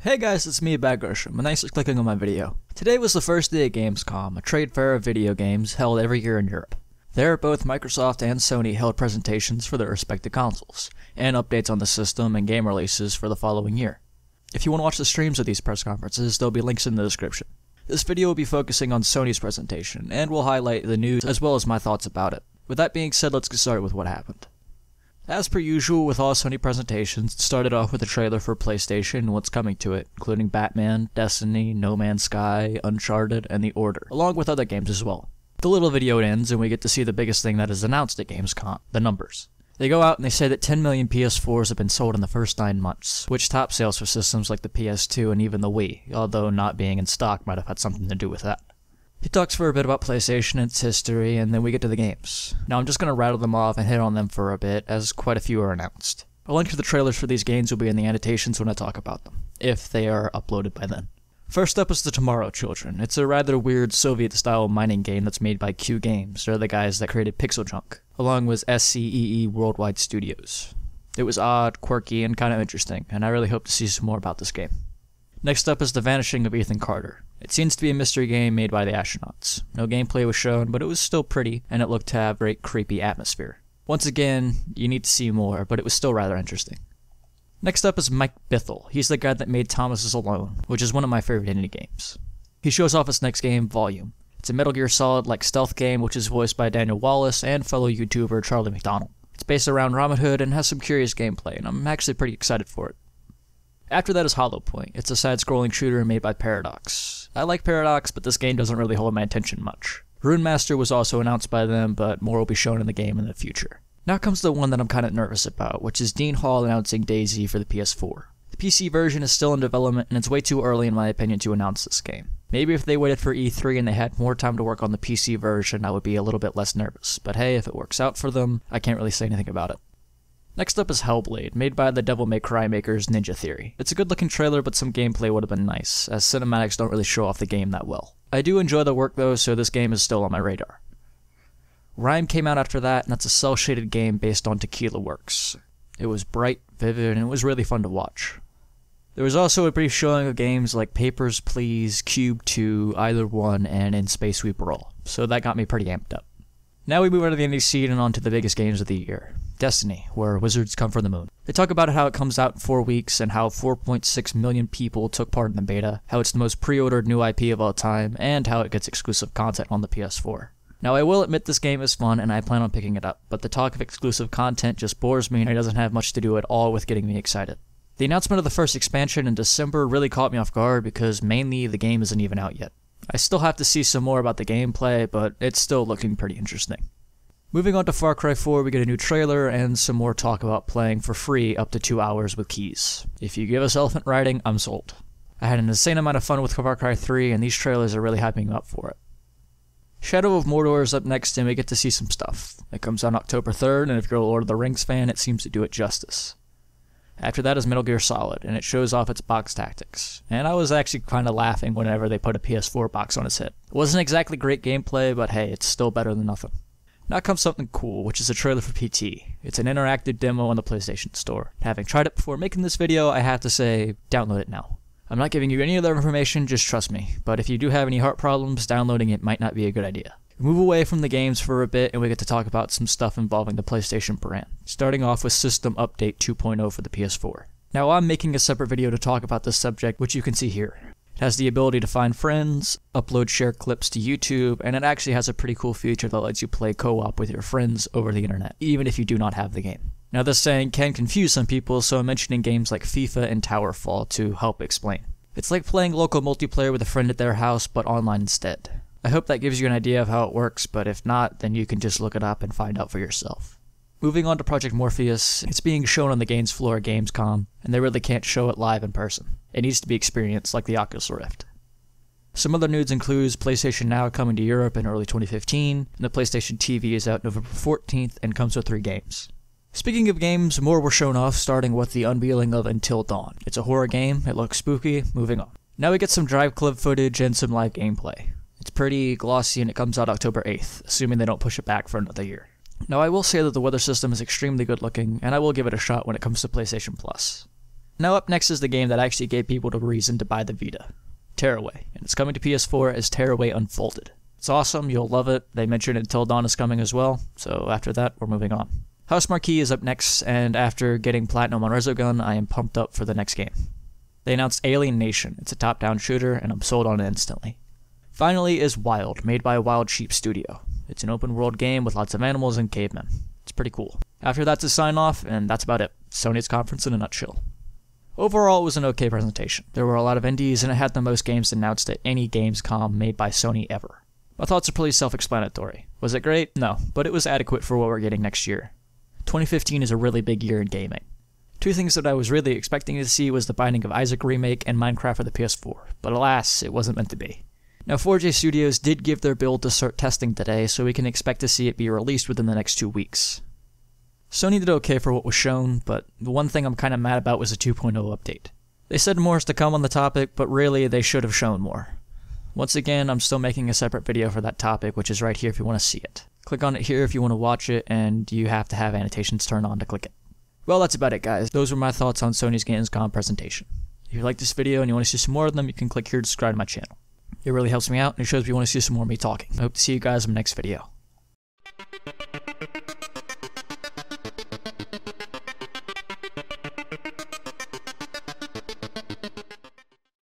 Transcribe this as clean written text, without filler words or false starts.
Hey guys, it's me, Bagrisham, and thanks for clicking on my video. Today was the first day of Gamescom, a trade fair of video games held every year in Europe. There, both Microsoft and Sony held presentations for their respective consoles, and updates on the system and game releases for the following year. If you want to watch the streams of these press conferences, there'll be links in the description. This video will be focusing on Sony's presentation, and will highlight the news as well as my thoughts about it. With that being said, let's get started with what happened. As per usual with all Sony presentations, it started off with a trailer for PlayStation and what's coming to it, including Batman, Destiny, No Man's Sky, Uncharted, and The Order, along with other games as well. The little video ends and we get to see the biggest thing that is announced at Gamescom, the numbers. They go out and they say that 10 million PS4s have been sold in the first 9 months, which tops sales for systems like the PS2 and even the Wii, although not being in stock might have had something to do with that. He talks for a bit about PlayStation and its history, and then we get to the games. Now I'm just going to rattle them off and hit on them for a bit, as quite a few are announced. A link to the trailers for these games will be in the annotations when I talk about them, if they are uploaded by then. First up is the Tomorrow Children. It's a rather weird Soviet-style mining game that's made by Q Games. They're the guys that created Pixel Junk, along with SCEE Worldwide Studios. It was odd, quirky, and kind of interesting, and I really hope to see some more about this game. Next up is The Vanishing of Ethan Carter. It seems to be a mystery game made by the astronauts. No gameplay was shown, but it was still pretty, and it looked to have great creepy atmosphere. Once again, you need to see more, but it was still rather interesting. Next up is Mike Bithell. He's the guy that made Thomas is Alone, which is one of my favorite indie games. He shows off his next game, Volume. It's a Metal Gear Solid-like stealth game, which is voiced by Daniel Wallace and fellow YouTuber Charlie McDonald. It's based around Robin Hood and has some curious gameplay, and I'm actually pretty excited for it. After that is Hollow Point. It's a side-scrolling shooter made by Paradox. I like Paradox, but this game doesn't really hold my attention much. Rune Master was also announced by them, but more will be shown in the game in the future. Now comes the one that I'm kind of nervous about, which is Dean Hall announcing DayZ for the PS4. The PC version is still in development, and it's way too early in my opinion to announce this game. Maybe if they waited for E3 and they had more time to work on the PC version, I would be a little bit less nervous. But hey, if it works out for them, I can't really say anything about it. Next up is Hellblade, made by the Devil May Cry makers Ninja Theory. It's a good looking trailer, but some gameplay would have been nice, as cinematics don't really show off the game that well. I do enjoy the work though, so this game is still on my radar. Rime came out after that, and that's a cel-shaded game based on Tequila Works. It was bright, vivid, and it was really fun to watch. There was also a brief showing of games like Papers, Please, Cube 2, Either One, and In Space We Brawl, so that got me pretty amped up. Now we move out of the indie scene and on to the biggest games of the year. Destiny, where wizards come from the moon. They talk about how it comes out in 4 weeks and how 4.6 million people took part in the beta, how it's the most pre-ordered new IP of all time, and how it gets exclusive content on the PS4. Now I will admit this game is fun and I plan on picking it up, but the talk of exclusive content just bores me and it doesn't have much to do at all with getting me excited. The announcement of the first expansion in December really caught me off guard because mainly the game isn't even out yet. I still have to see some more about the gameplay, but it's still looking pretty interesting. Moving on to Far Cry 4, we get a new trailer and some more talk about playing for free up to 2 hours with keys. If you give us elephant riding, I'm sold. I had an insane amount of fun with Far Cry 3 and these trailers are really hyping me up for it. Shadow of Mordor is up next and we get to see some stuff. It comes out October 3rd and if you're a Lord of the Rings fan, it seems to do it justice. After that is Metal Gear Solid and it shows off its box tactics. And I was actually kind of laughing whenever they put a PS4 box on its head. It wasn't exactly great gameplay, but hey, it's still better than nothing. Now comes something cool, which is a trailer for PT. It's an interactive demo on the PlayStation Store. Having tried it before making this video, I have to say, download it now. I'm not giving you any other information, just trust me. But if you do have any heart problems, downloading it might not be a good idea. We move away from the games for a bit and we get to talk about some stuff involving the PlayStation brand. Starting off with System Update 2.0 for the PS4. Now I'm making a separate video to talk about this subject, which you can see here. It has the ability to find friends, upload share clips to YouTube, and it actually has a pretty cool feature that lets you play co-op with your friends over the internet, even if you do not have the game. Now this saying can confuse some people, so I'm mentioning games like FIFA and Towerfall to help explain. It's like playing local multiplayer with a friend at their house, but online instead. I hope that gives you an idea of how it works, but if not, then you can just look it up and find out for yourself. Moving on to Project Morpheus, it's being shown on the games floor at Gamescom, and they really can't show it live in person. It needs to be experienced like the Oculus Rift. Some other news includes PlayStation Now coming to Europe in early 2015, and the PlayStation TV is out November 14th and comes with 3 games. Speaking of games, more were shown off, starting with the unveiling of Until Dawn. It's a horror game, it looks spooky, moving on. Now we get some Driveclub footage and some live gameplay. It's pretty glossy and it comes out October 8th, assuming they don't push it back for another year. Now I will say that the weather system is extremely good looking, and I will give it a shot when it comes to PlayStation Plus. Now up next is the game that actually gave people the reason to buy the Vita. Tearaway, and it's coming to PS4 as Tearaway Unfolded. It's awesome, you'll love it. They mentioned Until Dawn is coming as well, so after that, we're moving on. House Marquee is up next, and after getting Platinum on Resogun, I am pumped up for the next game. They announced Alien Nation. It's a top-down shooter, and I'm sold on it instantly. Finally is Wild, made by Wild Sheep Studio. It's an open-world game with lots of animals and cavemen. It's pretty cool. After that's a sign-off, and that's about it. Sony's conference in a nutshell. Overall, it was an okay presentation. There were a lot of indies, and it had the most games announced at any Gamescom made by Sony ever. My thoughts are pretty self-explanatory. Was it great? No, but it was adequate for what we're getting next year. 2015 is a really big year in gaming. Two things that I was really expecting to see was the Binding of Isaac remake and Minecraft for the PS4, but alas, it wasn't meant to be. Now 4J Studios did give their build to start testing today, so we can expect to see it be released within the next 2 weeks. Sony did okay for what was shown, but the one thing I'm kinda mad about was the 2.0 update. They said more is to come on the topic, but really they should have shown more. Once again, I'm still making a separate video for that topic, which is right here if you want to see it. Click on it here if you want to watch it, and you have to have annotations turned on to click it. Well, that's about it, guys. Those were my thoughts on Sony's Gamescom presentation. If you like this video and you want to see some more of them, you can click here to subscribe to my channel. It really helps me out, and it shows if you want to see some more of me talking. I hope to see you guys in the next video.